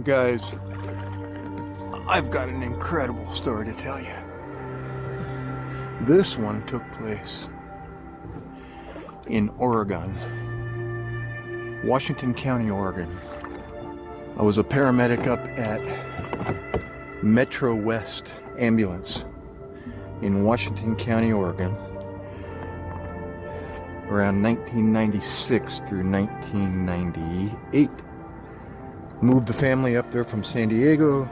Guys, I've got an incredible story to tell you. This one took place in Oregon, Washington County, Oregon. I was a paramedic up at Metro West Ambulance in Washington County, Oregon, around 1996 through 1998. Moved the family up there from San Diego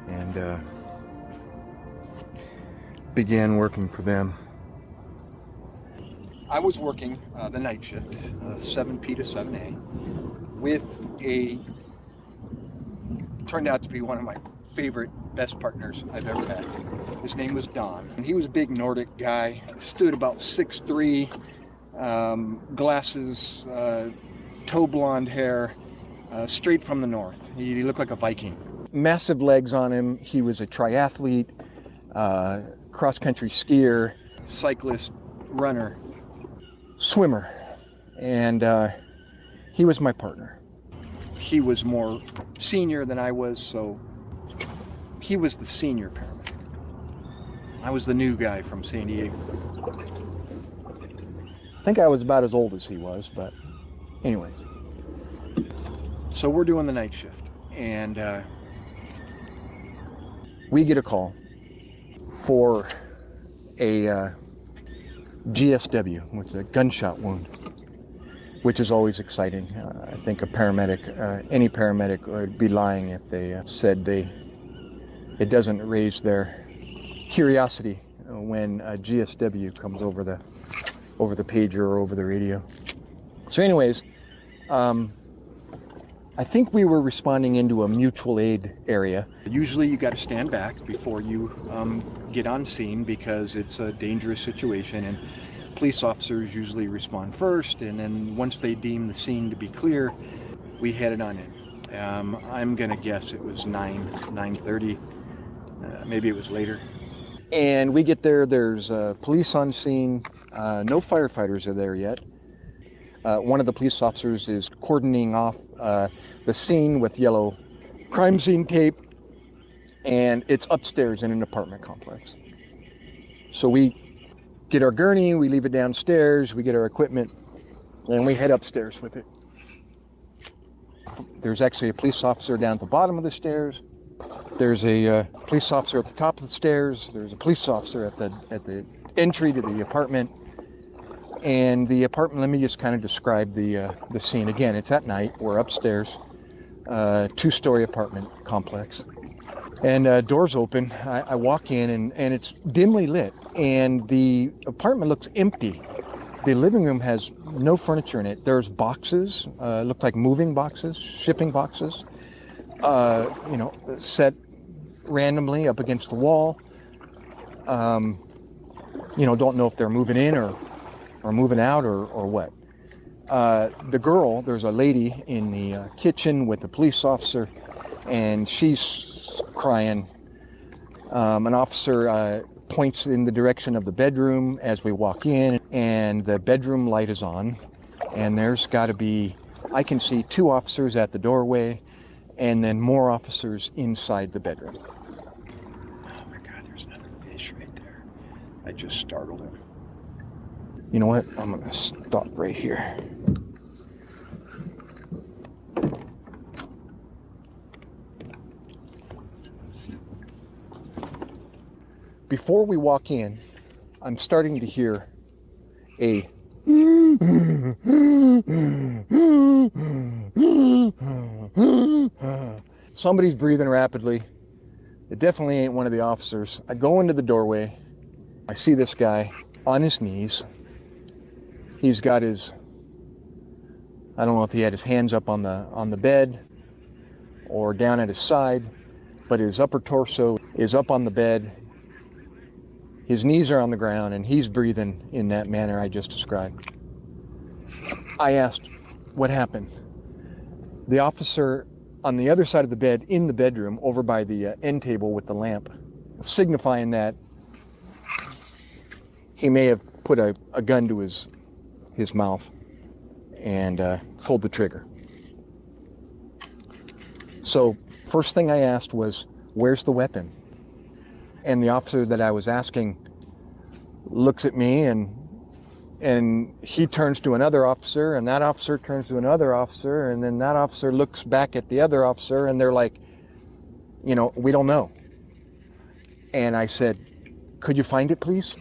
and began working for them. I was working the night shift, 7P to 7A, with turned out to be one of my favorite, best partners I've ever had. His name was Don, and he was a big Nordic guy, stood about 6'3", glasses, tow blonde hair, straight from the north. He looked like a Viking. Massive legs on him. He was a triathlete, cross-country skier, cyclist, runner, swimmer, and he was my partner. He was more senior than I was, so he was the senior paramedic. I was the new guy from San Diego. I think I was about as old as he was, but anyways. So we're doing the night shift, and we get a call for a GSW, which is a gunshot wound, which is always exciting. I think a paramedic, any paramedic would be lying if they said it doesn't raise their curiosity when a GSW comes over the pager or over the radio. So anyways, I think we were responding into a mutual aid area. Usually you got to stand back before you get on scene because it's a dangerous situation, and police officers usually respond first, and then once they deem the scene to be clear, we headed on in. I'm gonna guess it was 9:30, maybe it was later. And we get there, there's police on scene, no firefighters are there yet. One of the police officers is cordoning off the scene with yellow crime scene tape, and it's upstairs in an apartment complex. So we get our gurney, we leave it downstairs, we get our equipment, and we head upstairs with it. There's actually a police officer down at the bottom of the stairs. There's a police officer at the top of the stairs. There's a police officer at the entry to the apartment. And the apartment, let me just kind of describe the scene. Again, it's at night, we're upstairs, two-story apartment complex. And doors open, I walk in and it's dimly lit, and the apartment looks empty. The living room has no furniture in it. There's boxes, look like moving boxes, shipping boxes, set randomly up against the wall. Don't know if they're moving in or moving out or what. The girl, there's a lady in the kitchen with the police officer, and she's crying. An officer points in the direction of the bedroom as we walk in, and the bedroom light is on, and there's got to be, I can see 2 officers at the doorway, and then more officers inside the bedroom. Oh my God, there's another fish right there. I just startled him. You know what? I'm gonna stop right here. Before we walk in, I'm starting to hear a somebody's breathing rapidly. It definitely ain't one of the officers. I go into the doorway. I see this guy on his knees. He's got his, I don't know if he had his hands up on the bed or down at his side, but his upper torso is up on the bed. His knees are on the ground, and he's breathing in that manner I just described. I asked, what happened? The officer on the other side of the bed, in the bedroom, over by the end table with the lamp, signifying that he may have put a gun to his mouth and pulled the trigger. So first thing I asked was, where's the weapon? And the officer that I was asking looks at me, and he turns to another officer, and that officer turns to another officer, and then that officer looks back at the other officer, and they're like, you know, we don't know. And I said, could you find it, please?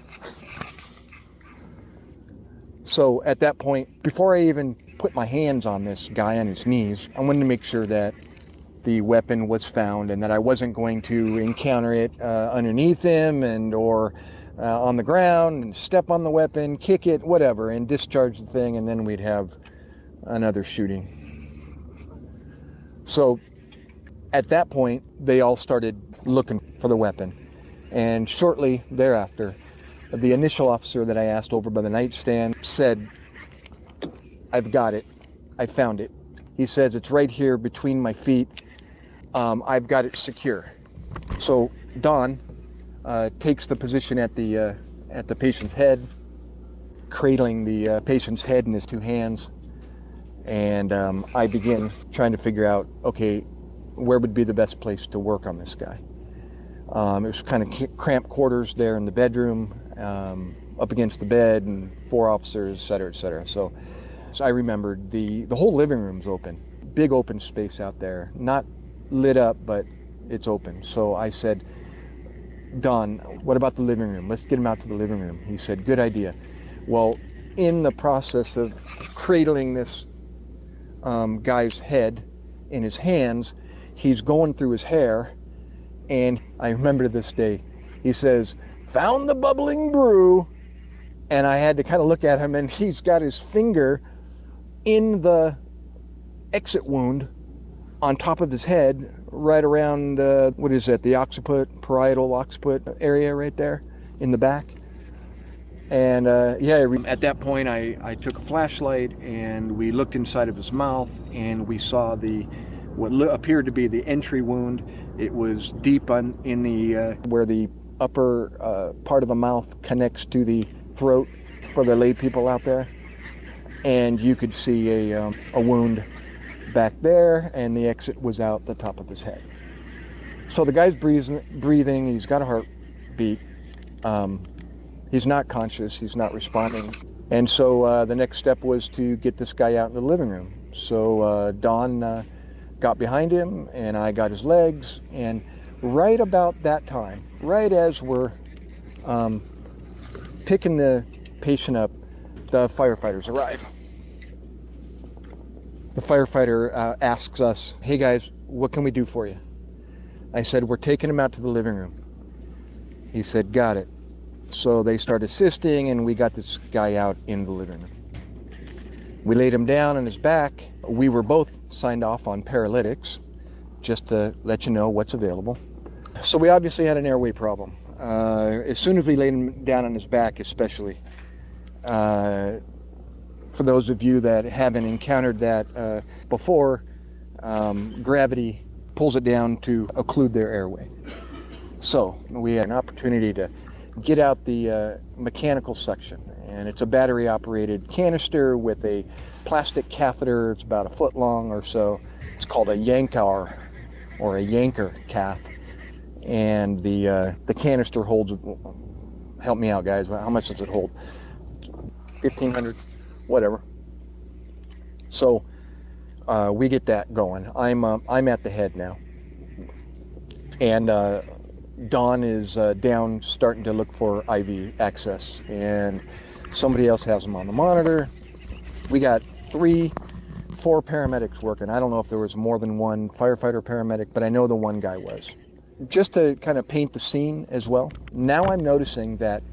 So at that point, before I even put my hands on this guy on his knees, I wanted to make sure that the weapon was found and that I wasn't going to encounter it underneath him or on the ground and step on the weapon, kick it, whatever, and discharge the thing, and then we'd have another shooting. So at that point, they all started looking for the weapon. And shortly thereafter, the initial officer that I asked over by the nightstand said, I've got it. I found it. He says, it's right here between my feet. I've got it secure. So Don takes the position at the patient's head, cradling the patient's head in his two hands. And I begin trying to figure out, okay, where would be the best place to work on this guy? It was kind of cramped quarters there in the bedroom, up against the bed, and 4 officers, et cetera, et cetera. So I remembered the whole living room's open, big open space out there, not lit up, but it's open. So I said, Don, what about the living room? Let's get him out to the living room. He said, good idea. Well, in the process of cradling this guy's head in his hands, he's going through his hair, and I remember to this day, he says, found the bubbling brew, and I had to kind of look at him, and he's got his finger in the exit wound on top of his head, right around, what is that, the occiput, parietal occiput area right there in the back. And at that point, I took a flashlight, and we looked inside of his mouth, and we saw what appeared to be the entry wound. It was deep in the where the upper part of the mouth connects to the throat for the lay people out there, and you could see a wound back there, and the exit was out the top of his head. So the guy's breathing. He's got a heartbeat. He's not conscious. He's not responding. And so the next step was to get this guy out in the living room. So Don got behind him, and I got his legs, and right about that time, right as we're picking the patient up, the firefighters arrive. The firefighter asks us, hey guys, what can we do for you? I said, we're taking him out to the living room. He said, got it. So they start assisting, and we got this guy out in the living room. We laid him down on his back. We were both signed off on paralytics, just to let you know what's available. So we obviously had an airway problem. As soon as we laid him down on his back, especially, for those of you that haven't encountered that before, gravity pulls it down to occlude their airway. So we had an opportunity to get out the mechanical suction, and it's a battery operated canister with a plastic catheter. It's about a foot long or so. It's called a Yankar or a Yanker cath, and the canister holds, help me out guys, how much does it hold? 1,500, whatever. So we get that going. I'm at the head now, and Don is down starting to look for IV access, and somebody else has him on the monitor. We got 3-4 paramedics working. I don't know if there was more than one firefighter paramedic, but I know the one guy was. Just to kind of paint the scene as well, now I'm noticing that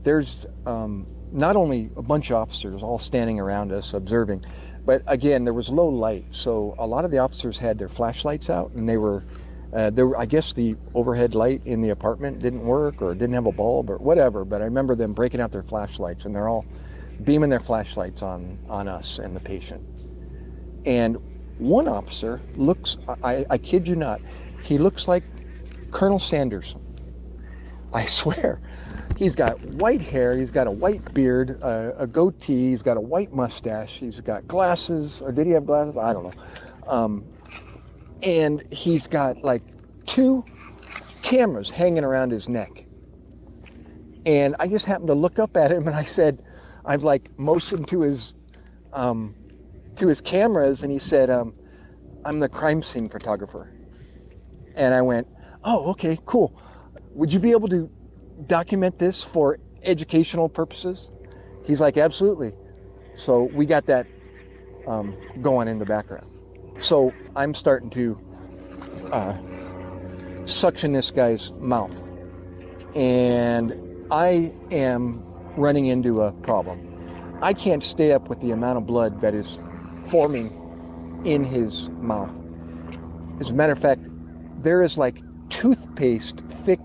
there's not only a bunch of officers all standing around us observing, but again, there was low light, so a lot of the officers had their flashlights out, and they were I guess the overhead light in the apartment didn't work or didn't have a bulb or whatever, but I remember them breaking out their flashlights, and they're all beaming their flashlights on us and the patient. And one officer looks, I kid you not, he looks like Colonel Sanders. I swear. He's got white hair, he's got a white beard, a goatee, he's got a white mustache, he's got glasses, or did he have glasses? I don't know. and he's got like 2 cameras hanging around his neck. And I just happened to look up at him, and I've like motioned to his cameras, and he said, I'm the crime scene photographer. And I went, oh, okay, cool. Would you be able to document this for educational purposes? He's like, absolutely. So we got that going in the background. So I'm starting to suction this guy's mouth, and I am running into a problem. I can't stay up with the amount of blood that is forming in his mouth. As a matter of fact, there is like toothpaste thick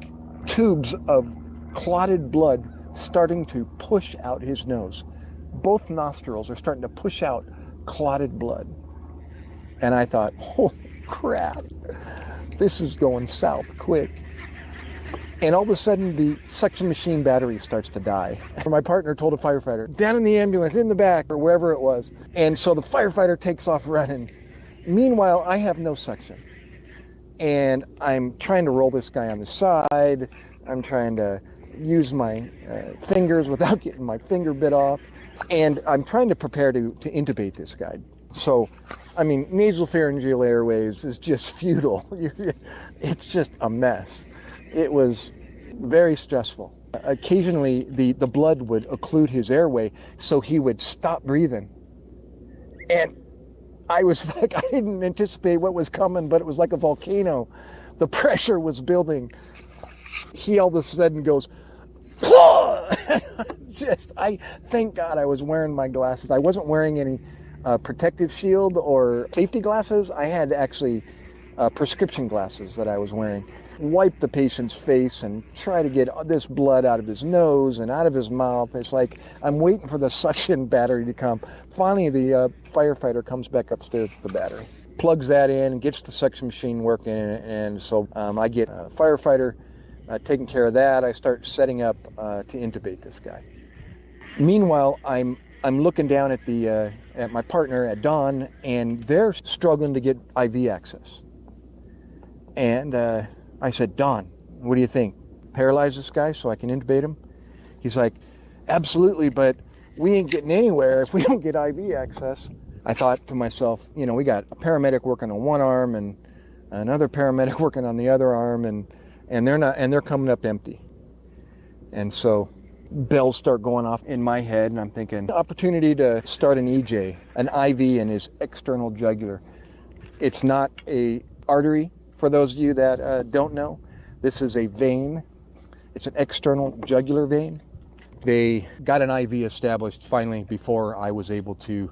tubes of clotted blood starting to push out his nose. Both nostrils are starting to push out clotted blood. And I thought, holy crap, this is going south quick. And all of a sudden, the suction machine battery starts to die. My partner told a firefighter, down in the ambulance, in the back, or wherever it was. And so the firefighter takes off running. Meanwhile, I have no suction. And I'm trying to roll this guy on the side. I'm trying to use my fingers without getting my finger bit off. And I'm trying to prepare to intubate this guy. So, I mean, nasopharyngeal airways is just futile. It's just a mess. It was very stressful. Occasionally, the blood would occlude his airway, so he would stop breathing. And I was like, I didn't anticipate what was coming, but it was like a volcano. The pressure was building. He all of a sudden goes, I thank God I was wearing my glasses. I wasn't wearing any protective shield or safety glasses. I had actually prescription glasses that I was wearing. Wipe the patient's face and try to get this blood out of his nose and out of his mouth. It's like I'm waiting for the suction battery to come. Finally, the firefighter comes back upstairs with the battery, plugs that in, and gets the suction machine working, and so I get a firefighter taking care of that. I start setting up to intubate this guy. Meanwhile, I'm looking down at my partner, at Don, and they're struggling to get IV access. And I said, Don, what do you think? Paralyze this guy so I can intubate him? He's like, absolutely, but we ain't getting anywhere if we don't get IV access. I thought to myself, we got a paramedic working on one arm and another paramedic working on the other arm, and they're coming up empty. And so bells start going off in my head, and I'm thinking, opportunity to start an EJ, an IV in his external jugular. It's not a artery. For those of you that don't know, this is a vein. It's an external jugular vein. They got an IV established finally before I was able to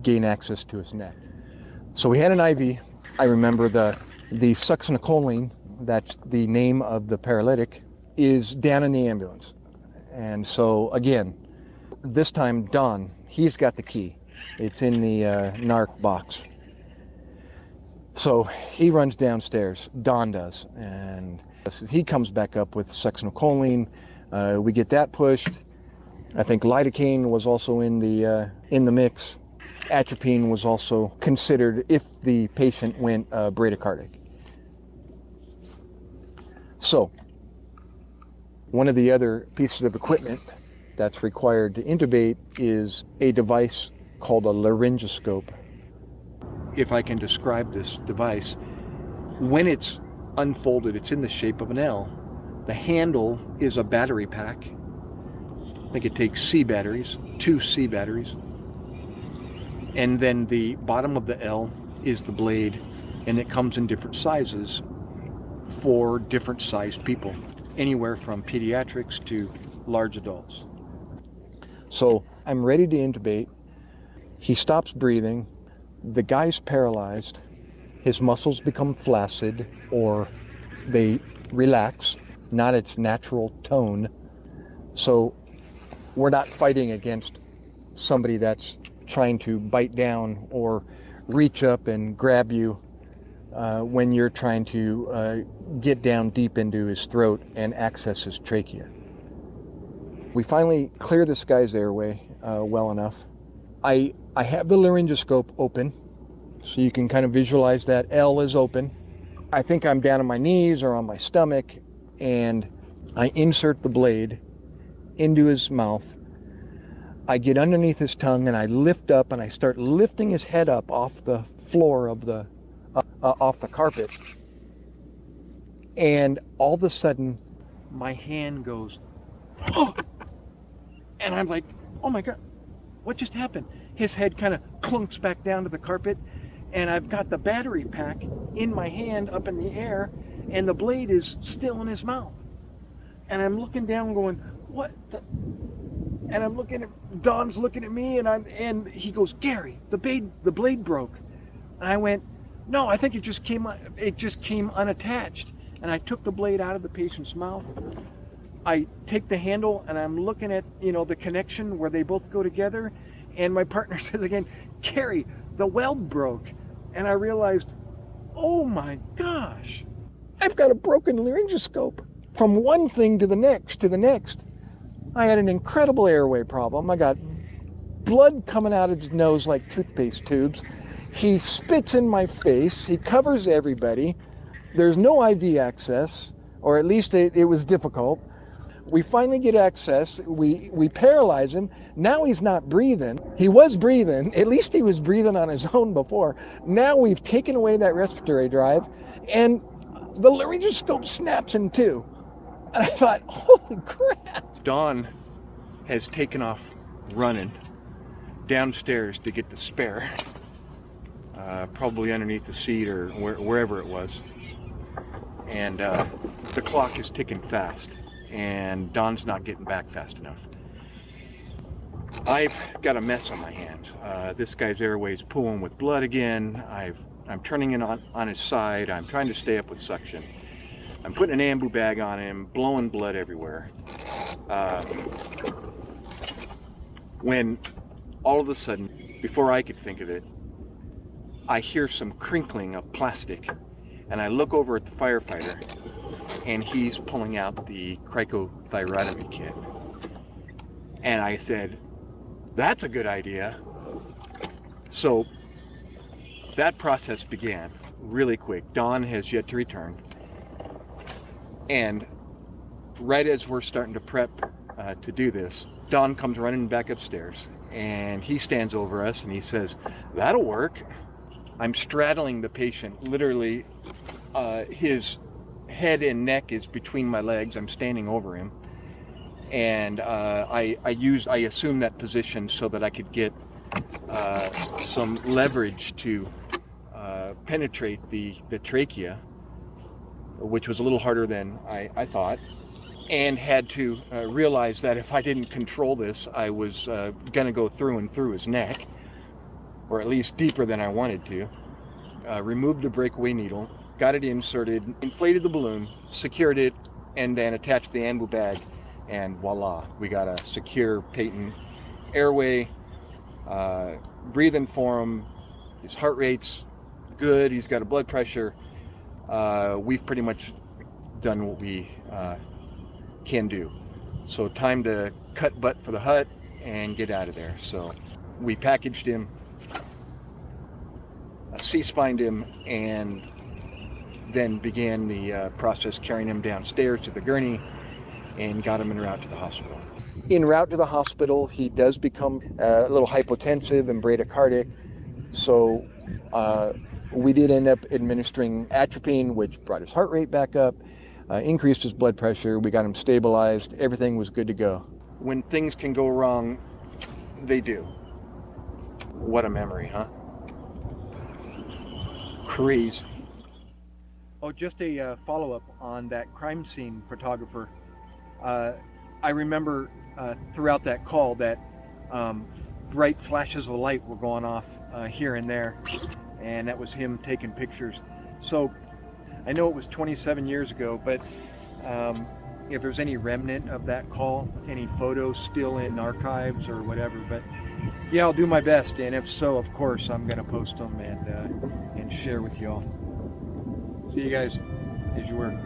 gain access to his neck. So we had an IV. I remember the succinylcholine, that's the name of the paralytic, is down in the ambulance. And so again, this time Don, he's got the key. It's in the narc box. So he runs downstairs, Don does, and he comes back up with succinylcholine. We get that pushed. I think lidocaine was also in the mix. Atropine was also considered if the patient went bradycardic. So one of the other pieces of equipment that's required to intubate is a device called a laryngoscope. If I can describe this device, when it's unfolded, it's in the shape of an L. The handle is a battery pack. I think it takes C batteries, 2 C batteries. And then the bottom of the L is the blade, and it comes in different sizes for different sized people, anywhere from pediatrics to large adults. So I'm ready to intubate. He stops breathing. The guy's paralyzed. His muscles become flaccid, or they relax, not its natural tone. So we're not fighting against somebody that's trying to bite down or reach up and grab you when you're trying to get down deep into his throat and access his trachea. We finally clear this guy's airway well enough. I have the laryngoscope open So you can kind of visualize that L is open. I think I'm down on my knees or on my stomach, and I insert the blade into his mouth. I get underneath his tongue and I lift up and I start lifting his head up off the floor of the off the carpet. And all of a sudden my hand goes, oh! And I'm like, oh my God, what just happened? His head kind of clunks back down to the carpet, and I've got the battery pack in my hand up in the air, and the blade is still in his mouth. And I'm looking down going, what the? And I'm looking at, Don's looking at me, and he goes, Gary, the blade broke. And I went, no, I think it just came unattached. And I took the blade out of the patient's mouth. I take the handle and I'm looking at, the connection where they both go together. And my partner says again, Gary, the weld broke. And I realized, oh my gosh, I've got a broken laryngoscope. From one thing to the next, I had an incredible airway problem. I got blood coming out of his nose like toothpaste tubes. He spits in my face. He covers everybody. There's no IV access, or at least it was difficult. We finally get access. We paralyze him. Now he's not breathing. He was breathing. At least he was breathing on his own before. Now we've taken away that respiratory drive, and the laryngoscope snaps in two. And I thought, holy crap. Don has taken off running downstairs to get the spare, probably underneath the seat or wherever it was. And the clock is ticking fast, and Don's not getting back fast enough. I've got a mess on my hands. This guy's airway's pooling with blood again. I'm turning it on his side. I'm trying to stay up with suction. I'm putting an ambu bag on him, blowing blood everywhere. When all of a sudden, before I could think of it, I hear some crinkling of plastic. And I look over at the firefighter, and he's pulling out the cricothyrotomy kit. And I said, that's a good idea. So that process began really quick. Don has yet to return. And right as we're starting to prep to do this, Don comes running back upstairs, and he stands over us and he says, that'll work. I'm straddling the patient, literally. His head and neck is between my legs. I'm standing over him, and I assumed that position so that I could get some leverage to penetrate the trachea, which was a little harder than I thought, and had to realize that if I didn't control this, I was going to go through and through his neck, or at least deeper than I wanted to. Removed the breakaway needle, got it inserted, inflated the balloon, secured it, and then attached the ambu bag, and voila, we got a secure patent airway, breathing for him. His heart rate's good, he's got a blood pressure. We've pretty much done what we can do. So time to cut butt for the hut and get out of there. So we packaged him, C-spined him, and then began the process carrying him downstairs to the gurney and got him en route to the hospital. En route to the hospital, he does become a little hypotensive and bradycardic. So we did end up administering atropine, which brought his heart rate back up, increased his blood pressure. We got him stabilized. Everything was good to go. When things can go wrong, they do. What a memory, huh? Crazy. Oh, just a follow-up on that crime scene photographer. I remember throughout that call that bright flashes of light were going off here and there, and that was him taking pictures. So I know it was 27 years ago, but if there's any remnant of that call, any photos still in archives or whatever, but yeah, I'll do my best, and if so, of course, I'm going to post them and share with y'all. See you guys as you were.